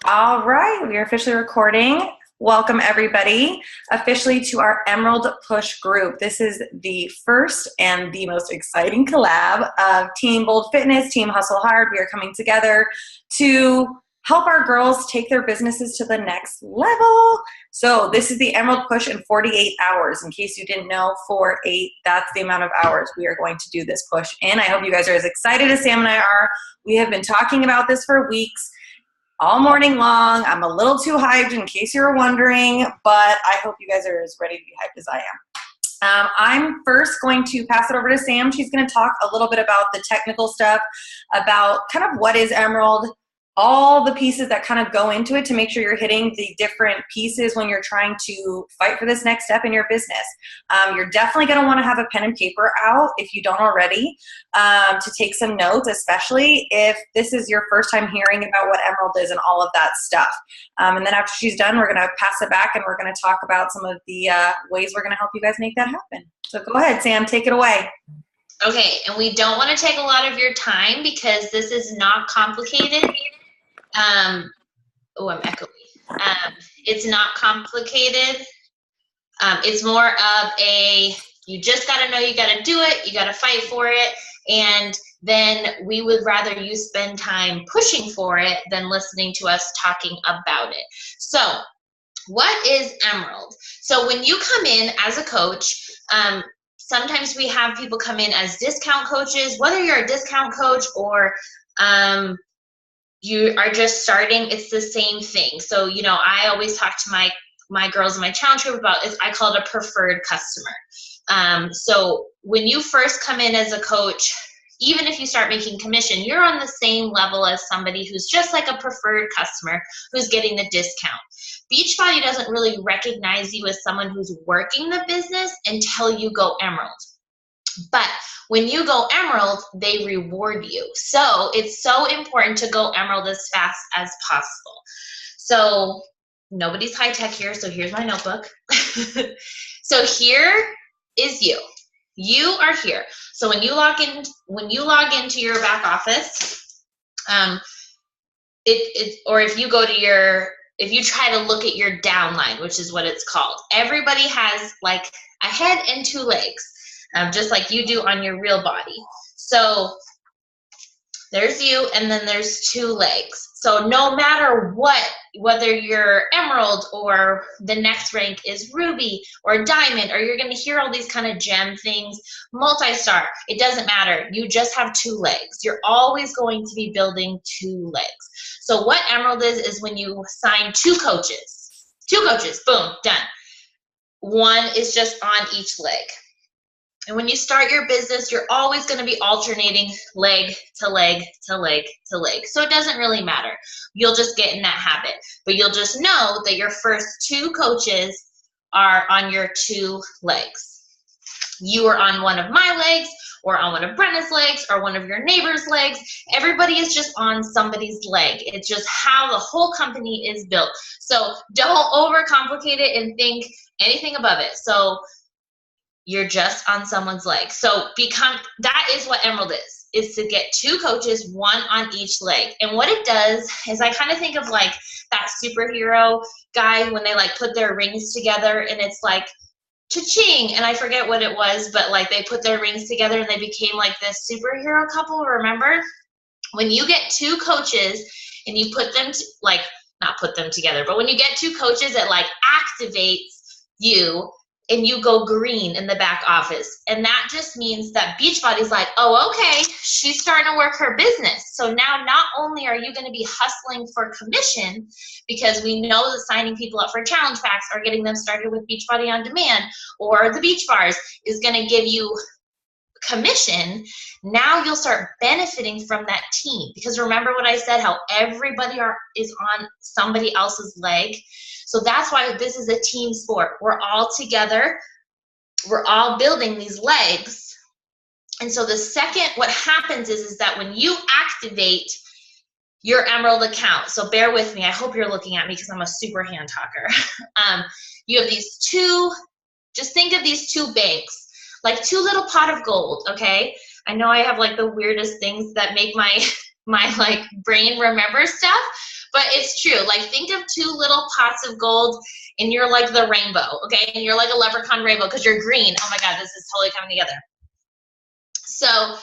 All right, we are officially recording. Welcome, everybody, officially to our Emerald Push group. This is the first and the most exciting collab of Team Bold Fitness, Team Hustle Hard. We are coming together to help our girls take their businesses to the next level. So this is the Emerald Push in 48 hours. In case you didn't know, 4-8, that's the amount of hours we are going to do this push in. I hope you guys are as excited as Sam and I are. We have been talking about this for weeks, all morning long. I'm a little too hyped in case you were wondering, but I hope you guys are as ready to be hyped as I am. I'm first going to pass it over to Sam. She's going to talk a little bit about the technical stuff, about kind of what is Emerald, all the pieces that kind of go into it to make sure you're hitting the different pieces when you're trying to fight for this next step in your business. You're definitely going to want to have a pen and paper out if you don't already, to take some notes, especially if this is your first time hearing about what Emerald is and all of that stuff. And then after she's done, we're going to pass it back and we're going to talk about some of the ways we're going to help you guys make that happen. So go ahead, Sam, take it away. Okay, and we don't want to take a lot of your time because this is not complicated. I'm echoing. It's not complicated. It's more of you just got to know you got to do it, you got to fight for it, and then we would rather you spend time pushing for it than listening to us talking about it. So what is Emerald? So when you come in as a coach, sometimes we have people come in as discount coaches. Whether you're a discount coach or you are just starting, it's the same thing. So, I always talk to my girls in my challenge group about it. I call it a preferred customer. So when you first come in as a coach, even if you start making commission, you're on the same level as somebody who's just like a preferred customer who's getting the discount. Beachbody doesn't really recognize you as someone who's working the business until you go Emerald. But when you go Emerald, they reward you. So it's so important to go Emerald as fast as possible. So nobody's high tech here, so here's my notebook. So here is you. You are here. So when you log into your back office, or if you go to if you try to look at your downline, which is what it's called, everybody has like a head and two legs. Just like you do on your real body. So there's you, and then there's two legs. So no matter what, whether you're Emerald or the next rank is Ruby or Diamond, or you're going to hear all these kind of gem things, multi-star, it doesn't matter. You just have two legs. You're always going to be building two legs. So what Emerald is when you sign two coaches. Two coaches, boom, done. One is just on each leg. And when you start your business, you're always going to be alternating leg to leg to leg to leg. So it doesn't really matter. You'll just get in that habit. But you'll just know that your first two coaches are on your two legs. You are on one of my legs, or on one of Brenna's legs, or one of your neighbor's legs. Everybody is just on somebody's leg. It's just how the whole company is built. So don't overcomplicate it and think anything above it. So you're just on someone's leg. So that is what Emerald is to get two coaches, one on each leg. And what it does is I kind of think of like that superhero guy when they like put their rings together and it's like cha-ching, and I forget what it was, but like they put their rings together and they became like this superhero couple, remember? When you get two coaches and you put them not put them together, but when you get two coaches, it like activates you and you go green in the back office. And that just means that Beachbody's like, oh, okay, she's starting to work her business. So now not only are you going to be hustling for commission, because we know that signing people up for challenge packs or getting them started with Beachbody On Demand or the beach bars is going to give you commission. Now you'll start benefiting from that team. Because remember what I said, how everybody is on somebody else's leg. So that's why this is a team sport. We're all together. We're all building these legs. And so what happens is that when you activate your Emerald account, so bear with me, I hope you're looking at me because I'm a super hand talker. You have these just think of these two banks, like two little pot of gold, okay? I know I have like the weirdest things that make my like brain remember stuff, But it's true. Like, think of two little pots of gold, and you're like the rainbow, okay? And you're like a leprechaun rainbow because you're green. Oh my God, this is totally coming together. So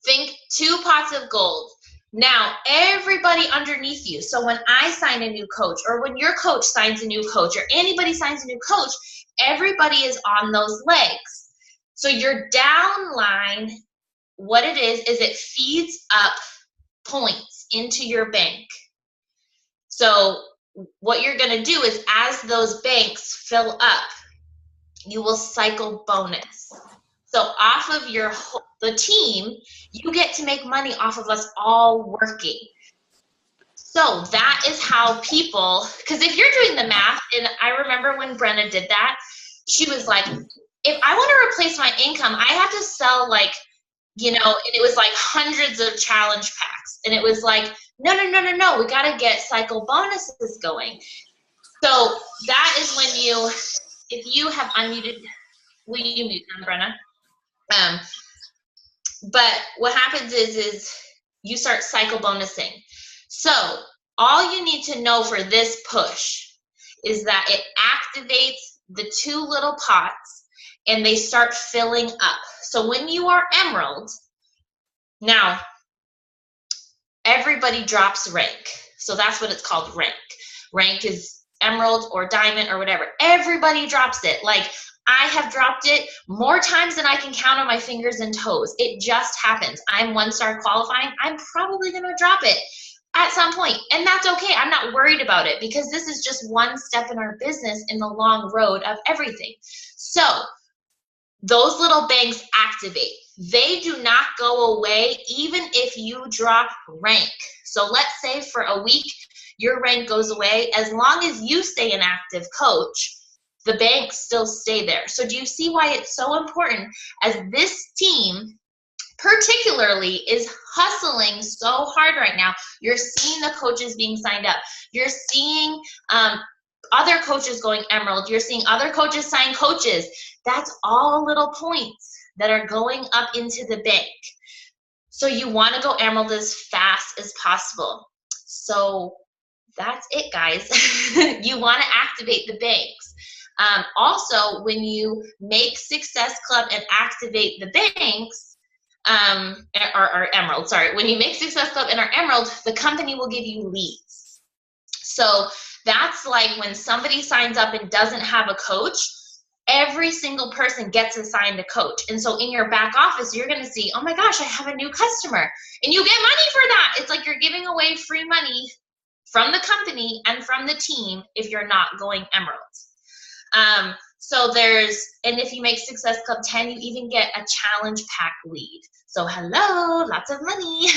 think two pots of gold. Now, everybody underneath you. So when I sign a new coach, or when your coach signs a new coach, or anybody signs a new coach, everybody is on those legs. So your downline, what it is it feeds up points into your bank. So what you're going to do is, as those banks fill up, you will cycle bonus. So off of the team, you get to make money off of us all working. So that is how people, because if you're doing the math, and I remember when Brenna did that, she was like, if I want to replace my income, I have to sell like, and it was like hundreds of challenge packs. And it was like, no, we got to get cycle bonuses going. So that is when if you have unmuted, will you mute them, Brenna? But what happens is you start cycle bonusing. So all you need to know for this push is that it activates the two little pots and they start filling up. So when you are emerald, now everybody drops rank. So that's what it's called, rank. Rank is emerald or diamond or whatever. Everybody drops it. Like, I have dropped it more times than I can count on my fingers and toes. It just happens. I'm 1-star qualifying. I'm probably going to drop it at some point, and that's okay. I'm not worried about it because this is just one step in our business in the long road of everything. So those little banks activate. They do not go away even if you drop rank. So let's say for a week your rank goes away. As long as you stay an active coach, the banks still stay there. So do you see why it's so important, as this team particularly is hustling so hard right now? You're seeing the coaches being signed up. You're seeing other coaches going emerald. You're seeing other coaches sign coaches. That's all little points that are going up into the bank. So you want to go emerald as fast as possible. So that's it, guys. You want to activate the banks. Also, when you make Success Club and activate the banks, or emerald, sorry, when you make Success Club and are emerald, the company will give you leads. So that's like when somebody signs up and doesn't have a coach, every single person gets assigned a coach. And so in your back office, you're going to see, oh my gosh, I have a new customer. And you get money for that. It's like you're giving away free money from the company and from the team if you're not going emerald. So and if you make Success Club 10, you even get a challenge pack lead. So hello, lots of money.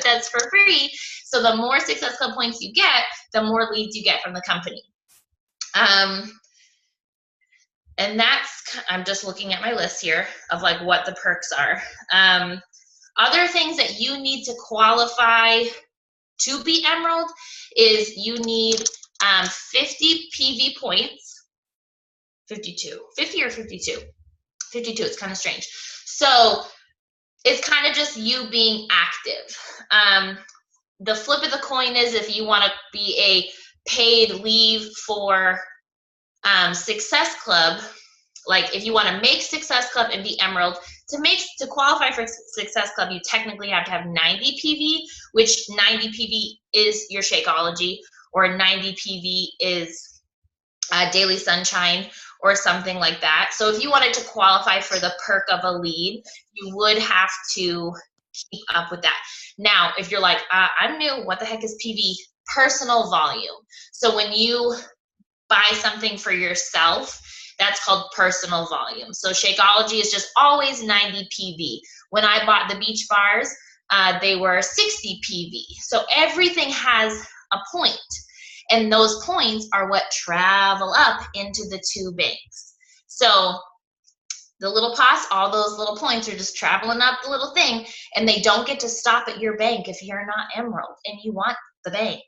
That's for free. So the more Success Club points you get, the more leads you get from the company. And I'm just looking at my list here of like what the perks are. Other things that you need to qualify to be emerald is you need 50 PV points. 50 or 52? 52, it's kind of strange. So it's kind of just you being active. The flip of the coin is if you want to be a paid leave for Success Club, like if you want to make Success Club and be emerald, to qualify for Success Club, you technically have to have 90 PV, which 90 PV is your Shakeology, or 90 PV is Daily Sunshine, or something like that. So if you wanted to qualify for the perk of a lead, you would have to keep up with that. Now, if you're like, I'm new, what the heck is PV? Personal volume. So when you buy something for yourself, that's called personal volume. So Shakeology is just always 90 PV. When I bought the beach bars, they were 60 PV. So everything has a point. And those points are what travel up into the two banks. So the little pots, all those little points are just traveling up the little thing, and they don't get to stop at your bank if you're not emerald and you want the bank.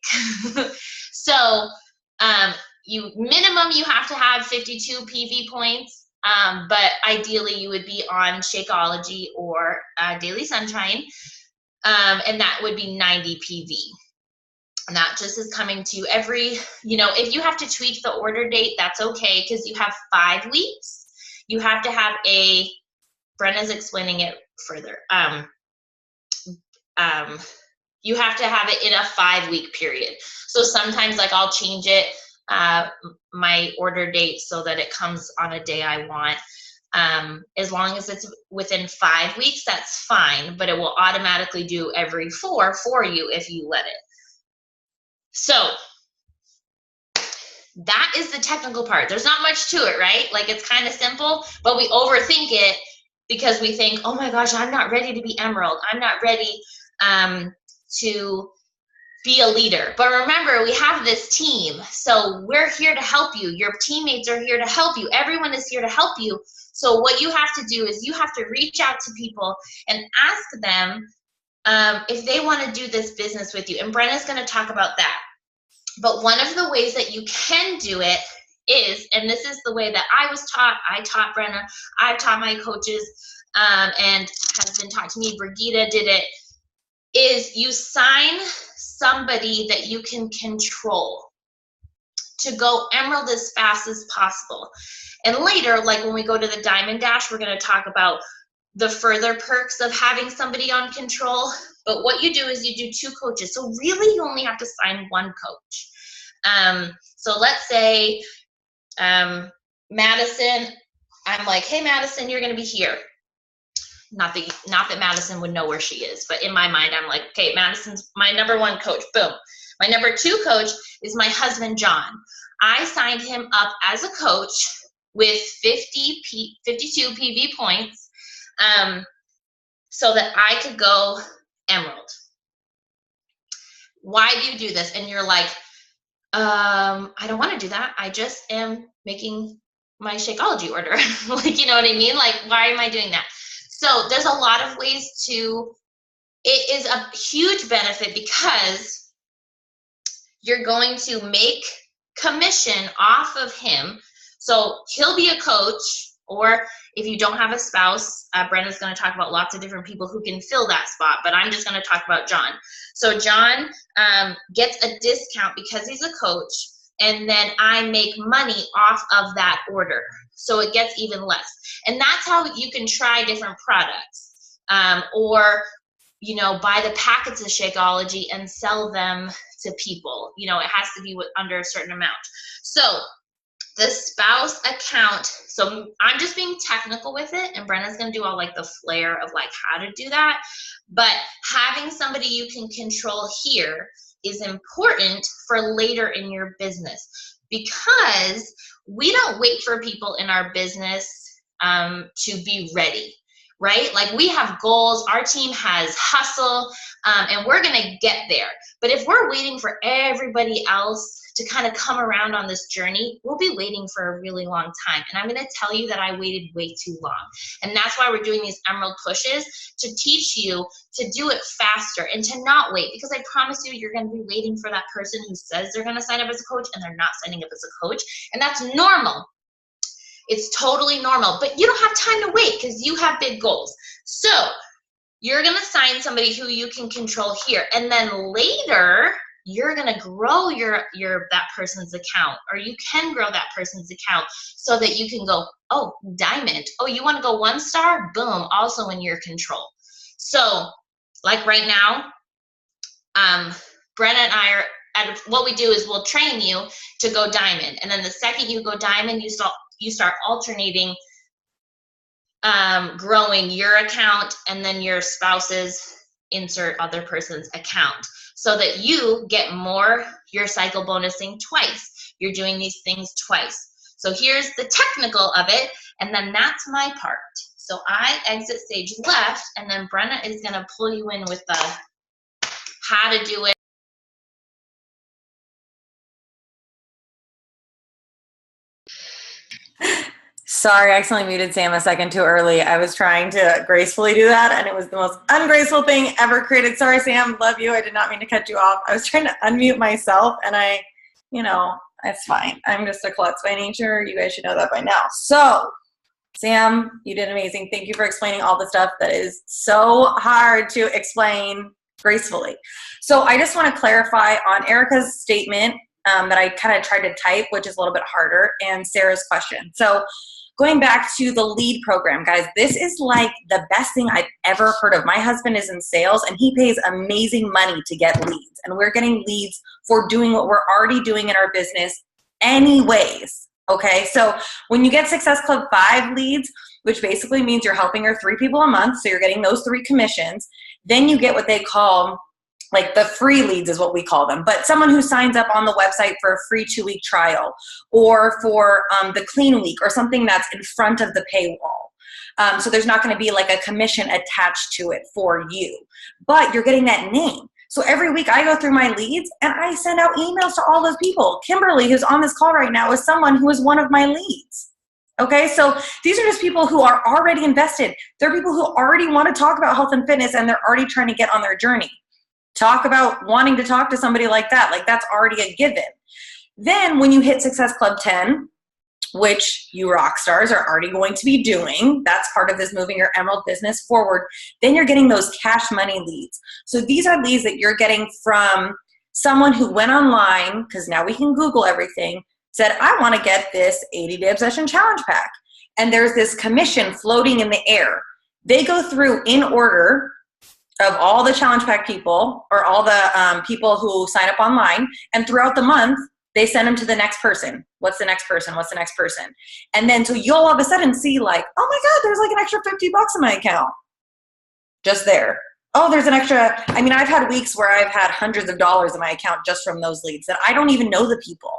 So minimum you have to have 52 PV points, but ideally you would be on Shakeology or Daily Sunshine, and that would be 90 PV. And that just is coming to you every, if you have to tweak the order date, that's okay, because you have 5 weeks. You have to have Brenna's explaining it further. You have to have it in a 5-week period. So sometimes like I'll change it, my order date, so that it comes on a day I want. As long as it's within 5 weeks, that's fine, but it will automatically do every 4 for you if you let it. So that is the technical part. There's not much to it, right? Like, it's kind of simple, but we overthink it because we think, oh my gosh, I'm not ready to be Emerald. I'm not ready to be a leader. But remember, we have this team. So we're here to help you. Your teammates are here to help you. Everyone is here to help you. So what you have to do is you have to reach out to people and ask them if they want to do this business with you. And Brenna's going to talk about that. But one of the ways that you can do it is, and this is the way that I was taught, I taught Brenna, I've taught my coaches, and has been taught to me, Brigitte did it, is you sign somebody that you can control to go Emerald as fast as possible. And later, like when we go to the Diamond Dash, we're going to talk about the further perks of having somebody on control. But what you do is you do 2 coaches. So really you only have to sign 1 coach. So let's say Madison, I'm like, hey Madison, you're going to be here. Not that Madison would know where she is, but in my mind, I'm like, okay, Madison's my number 1 coach. Boom. My number 2 coach is my husband, John. I signed him up as a coach with 52 PV points, so that I could go Emerald. Why do you do this? And you're like, I don't want to do that. I just am making my Shakeology order. Like, you know what I mean? Like, why am I doing that? So there's a lot of ways it is a huge benefit because you're going to make commission off of him. So he'll be a coach, or if you don't have a spouse, Brenna's going to talk about lots of different people who can fill that spot, but I'm just going to talk about John. So John gets a discount because he's a coach, and then I make money off of that order. So it gets even less. And that's how you can try different products, or, buy the packets of Shakeology and sell them to people. It has to be under a certain amount. So the spouse account, so I'm just being technical with it, and Brenna's going to do all like the flair of like how to do that. But having somebody you can control here is important for later in your business, because we don't wait for people in our business to be ready, right? Like, we have goals, our team has hustle, and we're going to get there. But if we're waiting for everybody else to kind of come around on this journey, we'll be waiting for a really long time. And I'm going to tell you that I waited way too long. And that's why we're doing these Emerald pushes, to teach you to do it faster and to not wait. Because I promise you, you're going to be waiting for that person who says they're going to sign up as a coach and they're not signing up as a coach. And that's normal. It's totally normal. But you don't have time to wait because you have big goals. So you're going to sign somebody who you can control here. And then later, you're going to grow that person's account, or you can grow that person's account so that you can go, oh, Diamond. Oh, you want to go 1 star? Boom. Also in your control. So like right now, Brenna and I what we do is we'll train you to go Diamond. And then the second you go Diamond, you start alternating, growing your account and then your spouse's insert other person's account, so that you get more. You're cycle bonusing twice. You're doing these things twice. So here's the technical of it, and then that's my part. So I exit stage left, and then Brenna is going to pull you in with the how to do it. Sorry, I accidentally muted Sam a second too early. I was trying to gracefully do that, and it was the most ungraceful thing ever created. Sorry, Sam. Love you. I did not mean to cut you off. I was trying to unmute myself, and it's fine. I'm just a klutz by nature. You guys should know that by now. So, Sam, you did amazing. Thank you for explaining all the stuff that is so hard to explain gracefully. So I just want to clarify on Erica's statement that I kind of tried to type, which is a little bit harder, and Sarah's question. So going back to the lead program, guys, this is like the best thing I've ever heard of. My husband is in sales and he pays amazing money to get leads. And we're getting leads for doing what we're already doing in our business anyways. Okay, so when you get Success Club 5 leads, which basically means you're helping your 3 people a month, so you're getting those 3 commissions, then you get what they call like the free leads is what we call them, but someone who signs up on the website for a free 2-week trial or for the clean week or something that's in front of the paywall. So there's not going to be like a commission attached to it for you, but you're getting that name. So every week I go through my leads and I send out emails to all those people. Kimberly, who's on this call right now, is someone who is one of my leads. Okay, so these are just people who are already invested. They're people who already want to talk about health and fitness and they're already trying to get on their journey. Talk about wanting to talk to somebody like that. Like that's already a given. Then when you hit Success Club 10, which you rock stars are already going to be doing, that's part of this moving your Emerald business forward, then you're getting those cash money leads. So these are leads that you're getting from someone who went online, because now we can Google everything, said, I want to get this 80-day obsession challenge pack. And there's this commission floating in the air. They go through in order of all the challenge pack people or all the people who sign up online, and throughout the month they send them to the next person. What's the next person? What's the next person? And then so you'll all of a sudden see like, oh my God, there's like an extra $50 in my account just there. Oh, there's an extra. I mean, I've had weeks where I've had hundreds of dollars in my account just from those leads that I don't even know the people.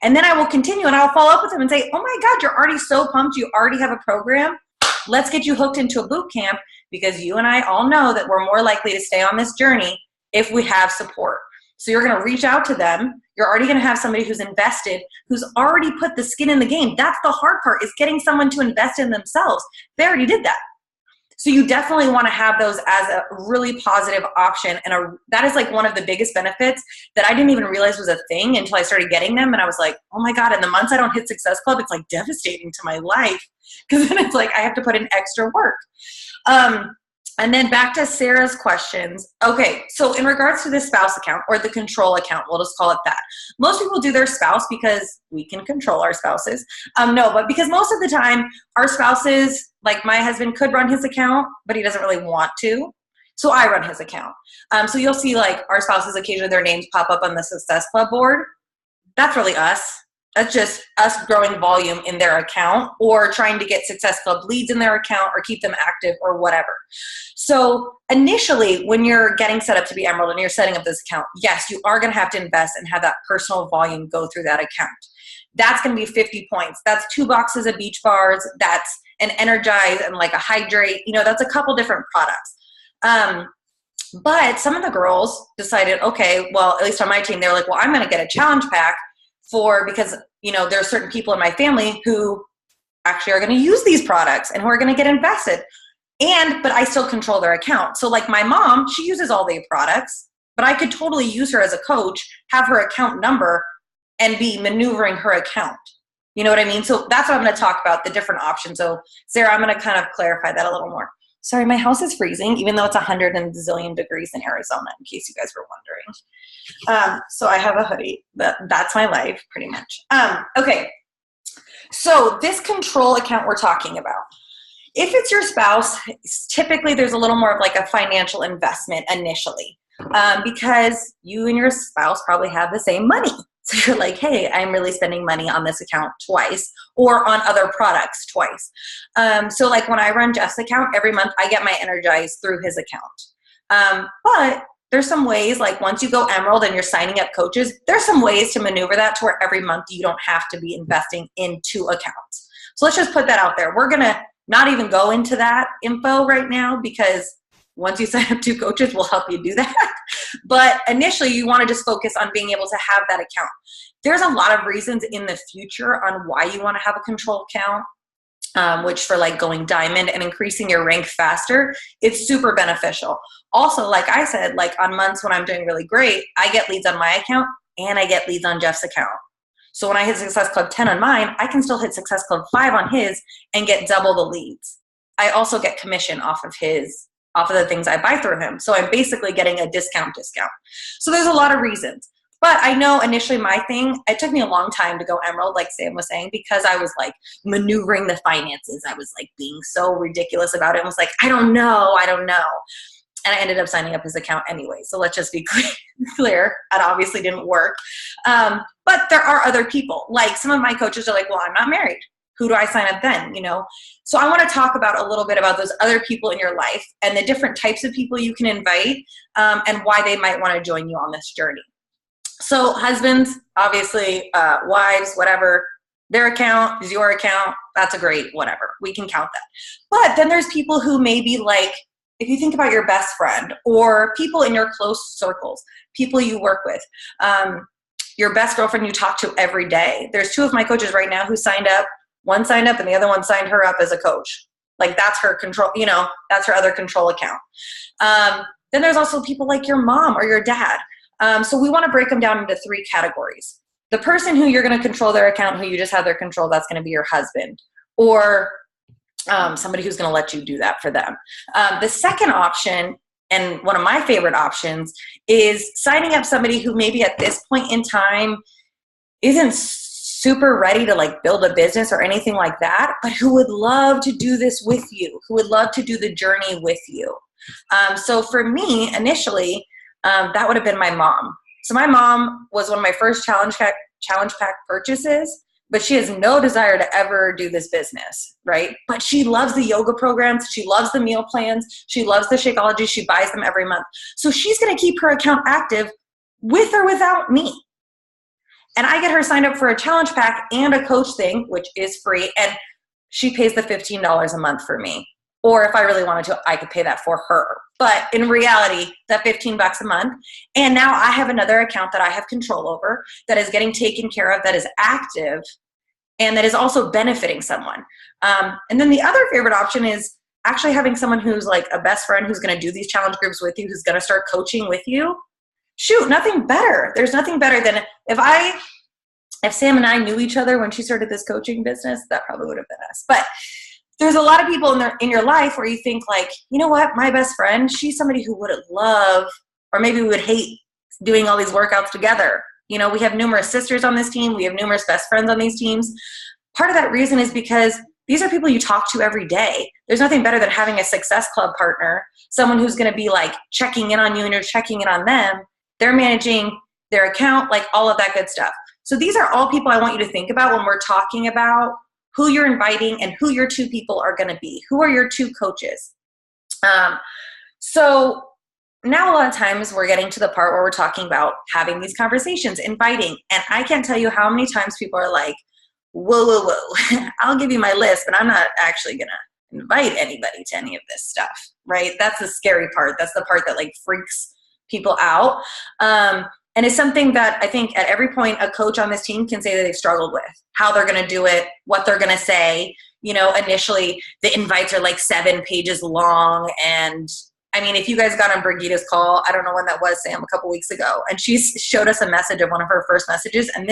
And then I will continue and I'll follow up with them and say, oh my God, you're already so pumped. You already have a program. Let's get you hooked into a boot camp, because you and I all know that we're more likely to stay on this journey if we have support. So you're going to reach out to them. You're already going to have somebody who's invested, who's already put the skin in the game. That's the hard part, is getting someone to invest in themselves. They already did that. So you definitely want to have those as a really positive option. And that is like one of the biggest benefits that I didn't even realize was a thing until I started getting them. And I was like, oh my God, in the months I don't hit Success Club, it's like devastating to my life, because then it's like I have to put in extra work. And then back to Sarah's questions. Okay, so in regards to the spouse account or the control account, we'll just call it that. Most people do their spouse because we can control our spouses. No, but because most of the time our spouses, like my husband could run his account, but he doesn't really want to. So I run his account. So you'll see like our spouses, occasionally their names pop up on the Success Club board. That's really us. That's just us growing volume in their account or trying to get Success Club leads in their account or keep them active or whatever. So initially, when you're getting set up to be Emerald and you're setting up this account, yes, you are going to have to invest and have that personal volume go through that account. That's going to be 50 points. That's 2 boxes of Beach Bars. That's an Energize and like a Hydrate. You know, that's a couple different products. But some of the girls decided, okay, well, at least on my team, they were like, well, I'm going to get a challenge pack because, you know, there are certain people in my family who actually are going to use these products and who are going to get invested. But I still control their account. So like my mom, she uses all the products, but I could totally use her as a coach, have her account number, and be maneuvering her account. You know what I mean? So that's what I'm going to talk about, the different options. So Sarah, I'm going to kind of clarify that a little more. Sorry, my house is freezing, even though it's 100 and zillion degrees in Arizona, in case you guys were wondering. So I have a hoodie. That's my life, pretty much. Okay, so this control account we're talking about. If it's your spouse, typically there's a little more of like a financial investment initially, because you and your spouse probably have the same money. So you're like, hey, I'm really spending money on this account twice or on other products twice. So like when I run Jeff's account, every month I get my Energize through his account. But there's some ways, like once you go Emerald and you're signing up coaches, there's some ways to maneuver that to where every month you don't have to be investing in 2 accounts. So let's just put that out there. We're going to not even go into that info right now, because once you sign up 2 coaches, we'll help you do that. But initially, you want to just focus on being able to have that account. There's a lot of reasons in the future on why you want to have a control account, which for like going diamond and increasing your rank faster, it's super beneficial. Also, like I said, like on months when I'm doing really great, I get leads on my account and I get leads on Jeff's account. So when I hit Success Club 10 on mine, I can still hit Success Club 5 on his and get double the leads. I also get commission off of his off of the things I buy through him. So I'm basically getting a discount. So there's a lot of reasons. But I know initially my thing, it took me a long time to go Emerald, like Sam was saying, because I was like maneuvering the finances. I was like being so ridiculous about it. I was like, I don't know. And I ended up signing up his account anyway. So let's just be clear. It obviously didn't work. But there are other people. Like some of my coaches are like, well, I'm not married. Who do I sign up then? So I want to talk about a little bit about those other people in your life and the different types of people you can invite and why they might want to join you on this journey. So husbands, obviously, wives, whatever, their account is your account. That's a great whatever. We can count that. But then there's people who may be like, if you think about your best friend or people in your close circles, people you work with, your best girlfriend you talk to every day. There's 2 of my coaches right now who signed up. One signed up and the other one signed her up as a coach. Like that's her control, that's her other control account. Then there's also people like your mom or your dad. So we want to break them down into 3 categories. The person who you're going to control their account, who you just have their control, that's going to be your husband or somebody who's going to let you do that for them. The second option, and one of my favorite options, is signing up somebody who maybe at this point in time isn't super ready to like build a business or anything like that, but who would love to do this with you, who would love to do the journey with you. So for me, initially, that would have been my mom. So my mom was one of my first Challenge Pack purchases, but she has no desire to ever do this business, right? But she loves the yoga programs. She loves the meal plans. She loves the Shakeology. She buys them every month. So she's going to keep her account active with or without me. And I get her signed up for a Challenge Pack and a coach thing, which is free. And she pays the $15 a month for me. Or if I really wanted to, I could pay that for her. But in reality, that $15 a month. And now I have another account that I have control over that is getting taken care of, that is active, and that is also benefiting someone. And then the other favorite option is actually having someone who's like a best friend who's going to do these challenge groups with you, who's going to start coaching with you. Shoot, nothing better. There's nothing better than if Sam and I knew each other when she started this coaching business, that probably would have been us. But there's a lot of people in your life where you think like, you know what, my best friend, she's somebody who would love, or maybe we would hate doing all these workouts together. We have numerous sisters on this team. We have numerous best friends on these teams. Part of that reason is because these are people you talk to every day. There's nothing better than having a Success Club partner, someone who's going to be like checking in on you and you're checking in on them. They're managing their account, like all of that good stuff. So these are all people I want you to think about when we're talking about who you're inviting and who your 2 people are going to be. Who are your 2 coaches? So now a lot of times we're getting to the part where we're talking about having these conversations, inviting. And I can't tell you how many times people are like, whoa, I'll give you my list, but I'm not actually going to invite anybody to any of this stuff, right? That's the scary part. That's the part that like freaks people out. And it's something that I think at every point a coach on this team can say that they've struggled with, how they're going to do it, what they're going to say. Initially the invites are like 7 pages long. And I mean, if you guys got on Brigida's call, I don't know when that was, Sam, a couple weeks ago, and she showed us a message of one of her first messages. And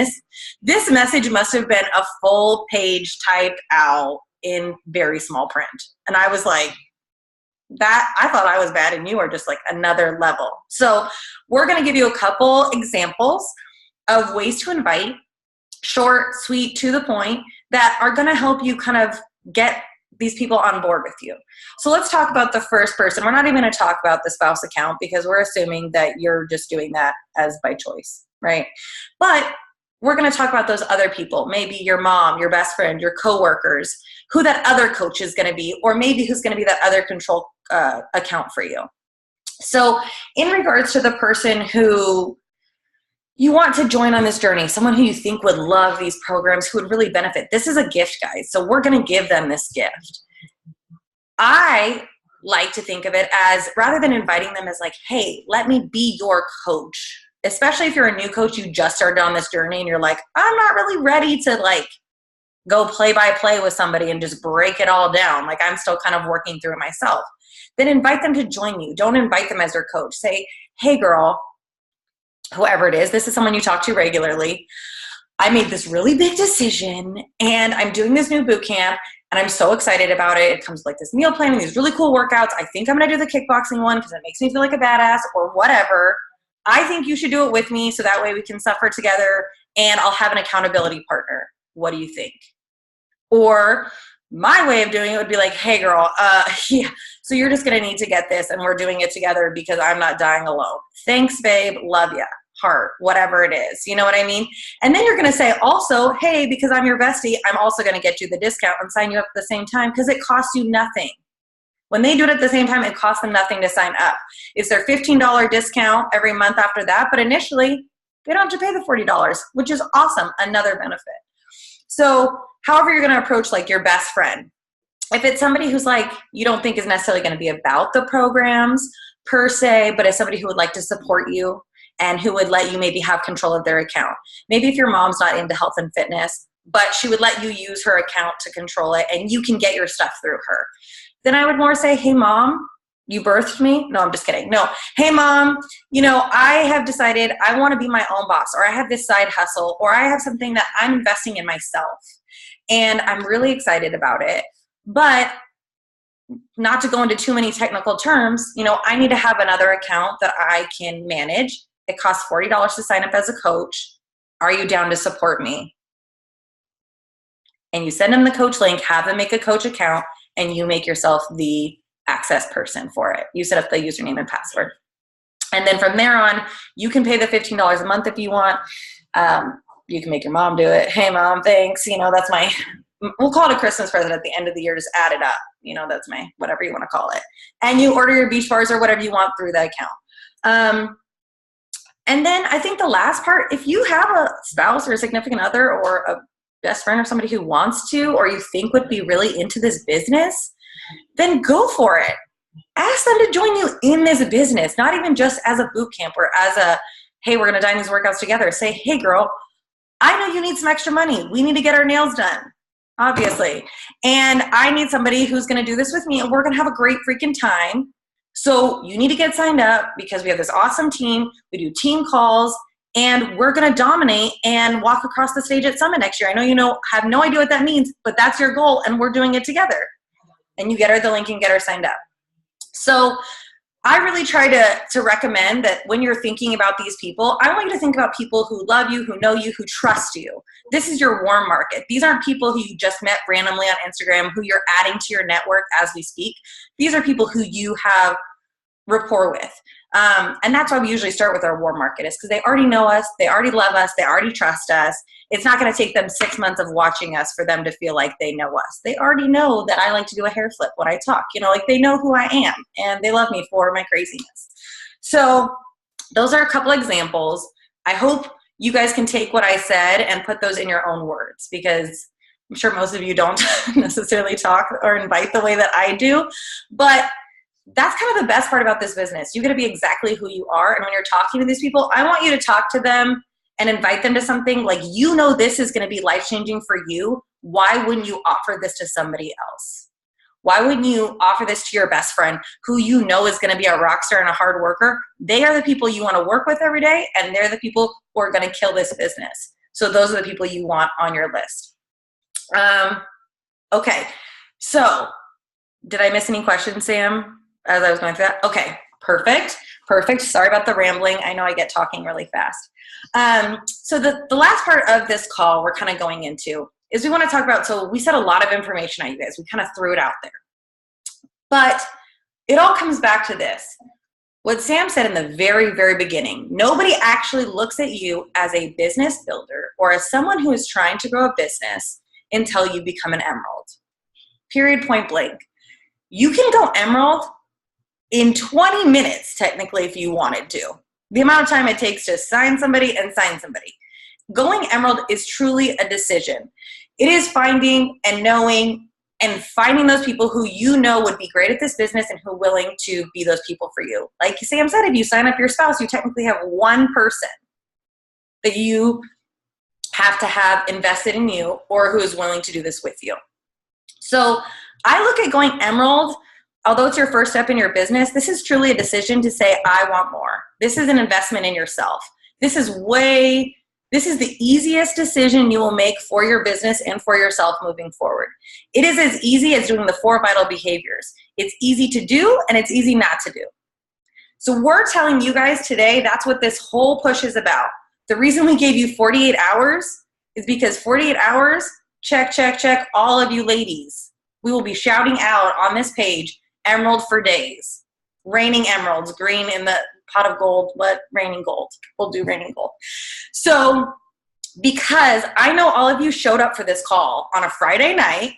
this message must have been a full page typed out in very small print. And I was like, that I thought I was bad and you are just like another level. So we're going to give you a couple examples of ways to invite, short, sweet, to the point, that are going to help you kind of get these people on board with you. So let's talk about the first person. We're not even going to talk about the spouse account because we're assuming that you're just doing that as by choice, right? But we're going to talk about those other people, maybe your mom, your best friend, your coworkers, who that other coach is going to be, or maybe who's going to be that other control account for you. So in regards to the person who you want to join on this journey, someone who you think would love these programs, who would really benefit, this is a gift, guys. So we're going to give them this gift. I like to think of it as, rather than inviting them as like, hey, let me be your coach, especially if you're a new coach, you just started on this journey and you're like, I'm not really ready to like go play by play with somebody and just break it all down. Like I'm still kind of working through it myself. Then invite them to join you. Don't invite them as their coach. Say, hey girl, whoever it is, this is someone you talk to regularly. I made this really big decision and I'm doing this new boot camp And I'm so excited about it. It comes with like this meal plan and these really cool workouts. I think I'm going to do the kickboxing one because it makes me feel like a badass or whatever. I think you should do it with me so that way we can suffer together and I'll have an accountability partner. What do you think? Or my way of doing it would be like, hey girl, yeah, so you're just going to need to get this and we're doing it together because I'm not dying alone. Thanks, babe. Love ya. Heart, whatever it is. You know what I mean? And then you're going to say also, hey, because I'm your bestie, I'm also going to get you the discount and sign you up at the same time because it costs you nothing. When they do it at the same time, it costs them nothing to sign up. It's their $15 discount every month after that, but initially they don't have to pay the $40, which is awesome. Another benefit. So however you're going to approach like your best friend, if it's somebody who's like, you don't think is necessarily going to be about the programs per se, but is somebody who would like to support you and who would let you maybe have control of their account. Maybe if your mom's not into health and fitness, but she would let you use her account to control it and you can get your stuff through her. Then I would more say, hey mom, you birthed me? No, I'm just kidding. No, hey mom, you know, I have decided I want to be my own boss, or I have this side hustle, or I have something that I'm investing in myself. And I'm really excited about it. But not to go into too many technical terms, you know, I need to have another account that I can manage. It costs $40 to sign up as a coach. Are you down to support me? And you send them the coach link, have them make a coach account, and you make yourself the access person for it. You set up the username and password. And then from there on, you can pay the $15 a month if you want. You can make your mom do it. Hey mom, thanks. You know, that's my, we'll call it a Christmas present at the end of the year. Just add it up. You know, that's my, whatever you want to call it. And you order your beach bars or whatever you want through the account. And then I think the last part, if you have a spouse or a significant other or a best friend or somebody who wants to, or you think would be really into this business, then go for it. Ask them to join you in this business, not even just as a boot camp or as a, hey, we're going to dine these workouts together. Say, hey girl, I know you need some extra money. We need to get our nails done, obviously. And I need somebody who's going to do this with me and we're going to have a great freaking time. So you need to get signed up because we have this awesome team. We do team calls and we're going to dominate and walk across the stage at Summit next year. I know you have no idea what that means, but that's your goal and we're doing it together. And you get her the link and get her signed up. So I really try to recommend that when you're thinking about these people, I want you to think about people who love you, who know you, who trust you. This is your warm market. These aren't people who you just met randomly on Instagram, who you're adding to your network as we speak. These are people who you have rapport with. And that's why we usually start with our warm market, is because they already know us, they already love us, they already trust us. It's not going to take them 6 months of watching us for them to feel like they know us. They already know that I like to do a hair flip when I talk. You know, like they know who I am and they love me for my craziness. So those are a couple examples. I hope you guys can take what I said and put those in your own words, because I'm sure most of you don't necessarily talk or invite the way that I do, but that's kind of the best part about this business. You get to be exactly who you are. And when you're talking to these people, I want you to talk to them and invite them to something like, you know, this is going to be life-changing for you. Why wouldn't you offer this to somebody else? Why wouldn't you offer this to your best friend who you know is going to be a rock star and a hard worker? They are the people you want to work with every day, and they're the people who are going to kill this business. So those are the people you want on your list. Okay. So did I miss any questions, Sam, as I was going through that? Okay, perfect. Sorry about the rambling. I know I get talking really fast. So the last part of this call we're kind of going into is we want to talk about, so we said a lot of information at you guys. We kind of threw it out there. But it all comes back to this. What Sam said in the very, very beginning, nobody actually looks at you as a business builder or as someone who is trying to grow a business until you become an emerald. Period, point blank. You can go emerald in 20 minutes, technically, if you wanted to. The amount of time it takes to sign somebody and sign somebody. Going emerald is truly a decision. It is finding and knowing and finding those people who you know would be great at this business and who are willing to be those people for you. Like Sam said, if you sign up your spouse, you technically have one person that you have to have invested in you or who is willing to do this with you. So I look at going emerald, although it's your first step in your business, this is truly a decision to say, I want more. This is an investment in yourself. This is This is the easiest decision you will make for your business and for yourself moving forward. It is as easy as doing the 4 vital behaviors. It's easy to do and it's easy not to do. So we're telling you guys today, that's what this whole push is about. The reason we gave you 48 hours is because 48 hours, check, check, check, all of you ladies. We will be shouting out on this page, Emerald for days. Raining emeralds, green in the pot of gold. What? Raining gold. We'll do raining gold. So because I know all of you showed up for this call on a Friday night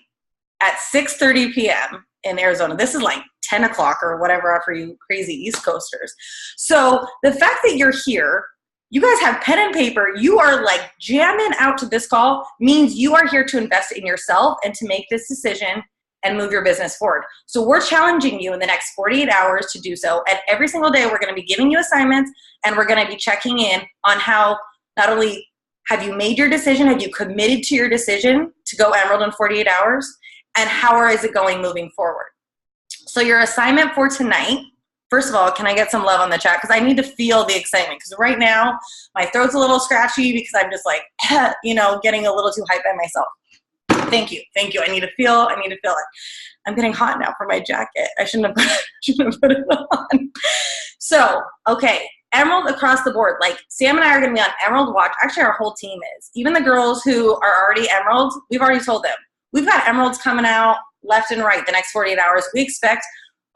at 6:30 p.m. in Arizona. This is like 10 o'clock or whatever for you crazy East Coasters. So the fact that you're here, you guys have pen and paper, you are like jamming out to this call means you are here to invest in yourself and to make this decision and move your business forward. So we're challenging you in the next 48 hours to do so. And every single day, we're going to be giving you assignments and we're going to be checking in on how not only have you made your decision, have you committed to your decision to go Emerald in 48 hours, and how is it going moving forward? So your assignment for tonight, first of all, can I get some love on the chat? Because I need to feel the excitement. Because right now, my throat's a little scratchy because I'm just like, getting a little too hyped by myself. Thank you. Thank you. I need to feel it. I'm getting hot now for my jacket. I shouldn't have put it on. So, okay, Emerald across the board. Like Sam and I are going to be on Emerald Watch. Actually, our whole team is. Even the girls who are already Emeralds, we've already told them. We've got Emeralds coming out left and right the next 48 hours. We expect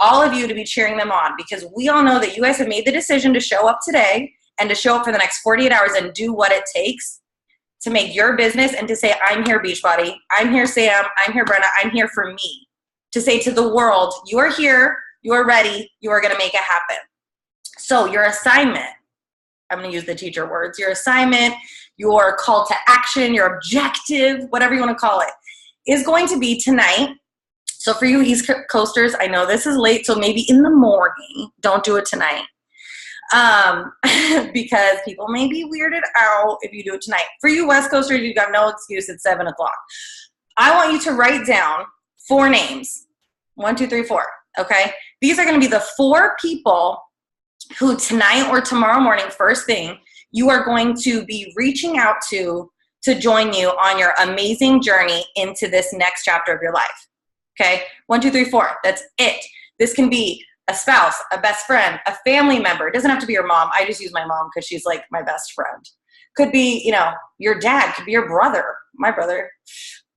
all of you to be cheering them on because we all know that you guys have made the decision to show up today and to show up for the next 48 hours and do what it takes to make your business and to say, I'm here, Beachbody. I'm here, Sam. I'm here, Brenna. I'm here for me. To say to the world, you are here, you are ready, you are going to make it happen. So your assignment, I'm going to use the teacher words, your assignment, your call to action, your objective, whatever you want to call it, is going to be tonight. So for you East Coasters, I know this is late, so maybe in the morning, don't do it tonight. Because people may be weirded out if you do it tonight. For you West Coasters, you've got no excuse. It's 7 o'clock. I want you to write down 4 names. 1, 2, 3, 4. Okay? These are going to be the 4 people who tonight or tomorrow morning, first thing, you are going to be reaching out to join you on your amazing journey into this next chapter of your life. Okay? 1, 2, 3, 4. That's it. This can be a spouse, a best friend, a family member. It doesn't have to be your mom. I just use my mom because she's like my best friend. Could be, your dad, could be your brother, my brother,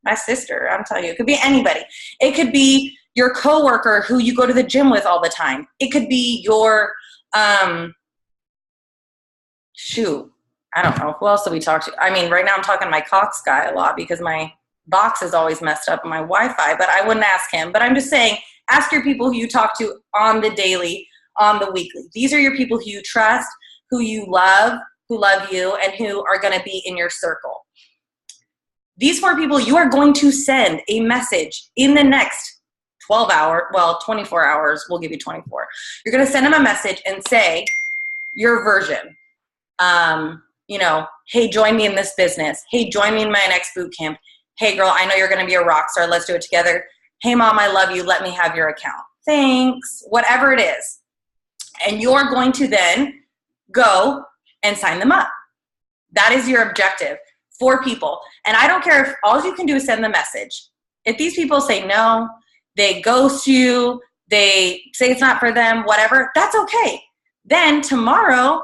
my sister. I'm telling you, it could be anybody. It could be your coworker who you go to the gym with all the time. It could be your, I don't know. Who else do we talk to? I mean, right now I'm talking to my Cox guy a lot because my box is always messed up and my Wi-Fi, but I wouldn't ask him. But I'm just saying, ask your people who you talk to on the daily, on the weekly. These are your people who you trust, who you love, who love you, and who are going to be in your circle. These 4 people, you are going to send a message in the next 24 hours. We'll give you 24. You're going to send them a message and say your version. Hey, join me in this business. Hey, join me in my next boot camp. Hey, girl, I know you're going to be a rock star. Let's do it together. Hey, mom, I love you. Let me have your account. Thanks. Whatever it is. And you're going to then go and sign them up. That is your objective. 4 people. And I don't care if all you can do is send the message. If these people say no, they ghost you, they say it's not for them, whatever, that's okay. Then tomorrow,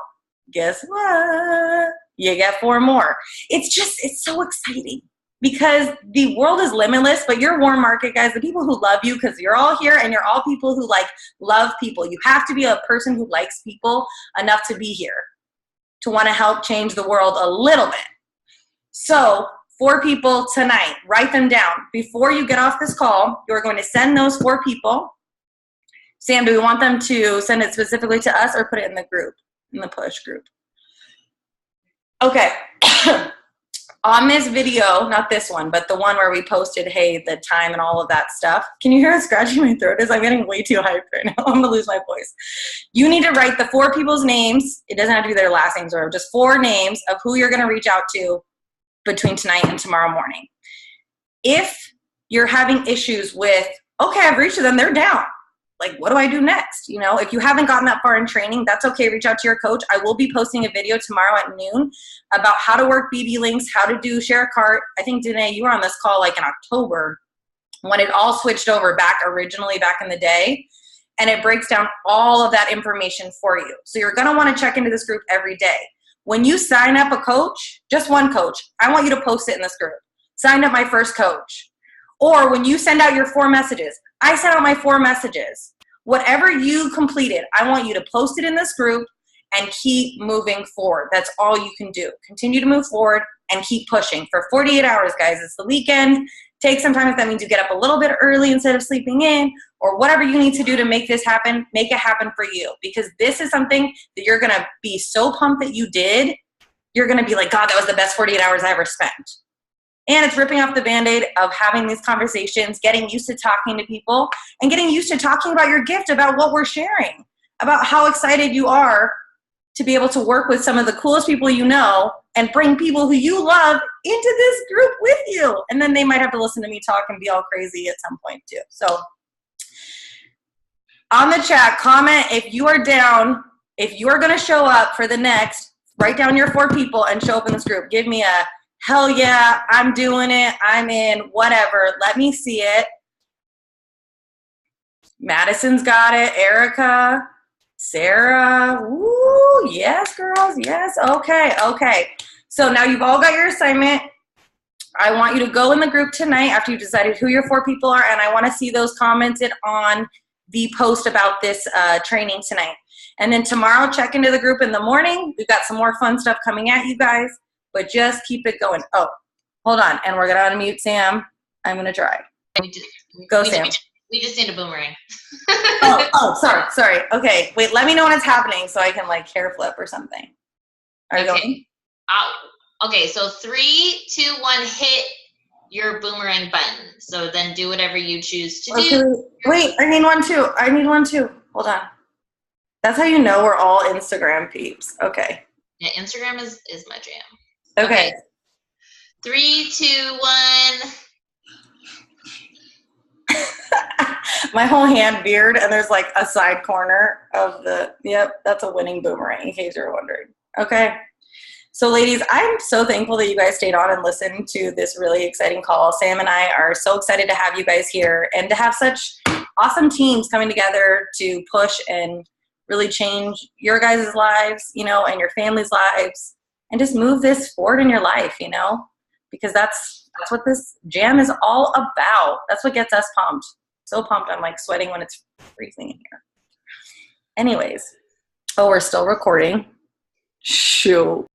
guess what? You get 4 more. It's so exciting. Because the world is limitless, but your warm market, guys, the people who love you, because you're all here and you're all people who love people. You have to be a person who likes people enough to be here, to want to help change the world a little bit. So 4 people tonight, write them down. Before you get off this call, you're going to send those 4 people. Sam, do we want them to send it specifically to us or put it in the group, in the push group? Okay. On this video, not this one, but the one where we posted, hey, the time and all of that stuff. Can you hear how scratchy my throat is? I'm getting way too hyped right now. I'm going to lose my voice. You need to write the 4 people's names. It doesn't have to be their last names, or just 4 names of who you're going to reach out to between tonight and tomorrow morning. If you're having issues with, okay, I've reached them, they're down. like, what do I do next? You know, if you haven't gotten that far in training, that's okay. Reach out to your coach. I will be posting a video tomorrow at noon about how to work BB links, how to do share a cart. I think, Danae, you were on this call like in October when it all switched over back in the day. And it breaks down all of that information for you. So you're going to want to check into this group every day. When you sign up a coach, just one coach, I want you to post it in this group. Sign up my first coach. Or when you send out your 4 messages, I sent out my 4 messages. Whatever you completed, I want you to post it in this group and keep moving forward. That's all you can do. Continue to move forward and keep pushing for 48 hours, guys. It's the weekend. Take some time if that means you get up a little bit early instead of sleeping in, or whatever you need to do to make this happen, make it happen for you. Because this is something that you're going to be so pumped that you did. You're going to be like, God, that was the best 48 hours I ever spent. And it's ripping off the Band-Aid of having these conversations, getting used to talking to people, and getting used to talking about your gift, about what we're sharing, about how excited you are to be able to work with some of the coolest people you know and bring people who you love into this group with you. And then they might have to listen to me talk and be all crazy at some point too. So on the chat, comment if you are down, if you are going to show up for the next, write down your 4 people and show up in this group. Give me a hell yeah, I'm doing it, I'm in, whatever. Let me see it. Madison's got it. Erica, Sarah, woo, yes, girls, yes, okay. So now you've all got your assignment. I want you to go in the group tonight after you've decided who your 4 people are, and I want to see those commented on the post about this training tonight. And then tomorrow, check into the group in the morning. We've got some more fun stuff coming at you guys, but just keep it going. Oh, hold on, and we're going to unmute Sam. I'm going to try. Go, Sam. We just need a boomerang. oh, sorry. Okay, wait, let me know when it's happening so I can like hair flip or something. Are you going? Okay, so 3, 2, 1, hit your boomerang button. So then do whatever you choose to do. Wait, I need one too. Hold on. That's how you know we're all Instagram peeps. Okay. Yeah, Instagram is my jam. Okay. 3, 2, 1. My whole hand veered, and there's like a side corner of the, yep, that's a winning boomerang, in case you're wondering. Okay. So ladies, I'm so thankful that you guys stayed on and listened to this really exciting call. Sam and I are so excited to have you guys here and to have such awesome teams coming together to push and really change your guys' lives, you know, and your family's lives, and just move this forward in your life, you know, because that's what this jam is all about. That's what gets us pumped. So pumped, I'm like sweating when it's freezing in here. Anyways, oh, we're still recording. Shoot.